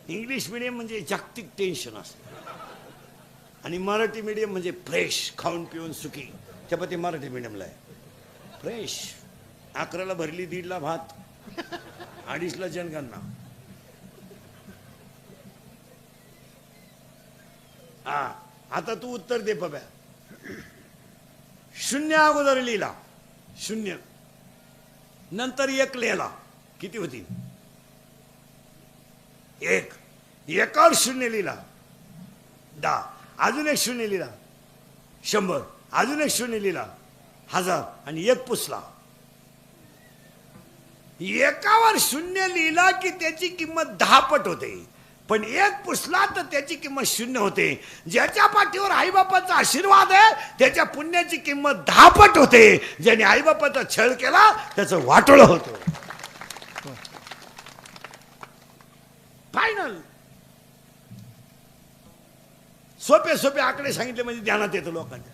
English medium म्हणजे जागतिक tension असतं आणि मराठी मीडियम म्हणजे फ्रेश, खाऊन पिऊन सुखी. त्यापती मराठी मीडियमला आहे फ्रेश. 11ला भरली, 1:30ला भात, 2:30ला जनगणना. हा, आता तू उत्तर दे पब्या. शून्य अगोदर लिहिला, शून्य नंतर एक लिहिला, किती होती? एक. एकावर शून्य लिहिला 10, अजून एक शून्य लिहिला 100, अजून एक शून्य लिहिला 1000 आणि एक पुसला. एकावर शून्य लिहिला की त्याची किंमत 10 पट होते, पण एक पुसला तर त्याची किंमत 0 होते. ज्याच्या पाठीवर आईबापाचा आशीर्वाद आहे त्याच्या पुण्याची किंमत 10 पट होते. ज्याने आईबापाचा छळ केला त्याचं वाटोळं होतं. फायनल. सोपे सोपे आकडे सांगितले म्हणजे ध्यानात येतं लोकांच्या.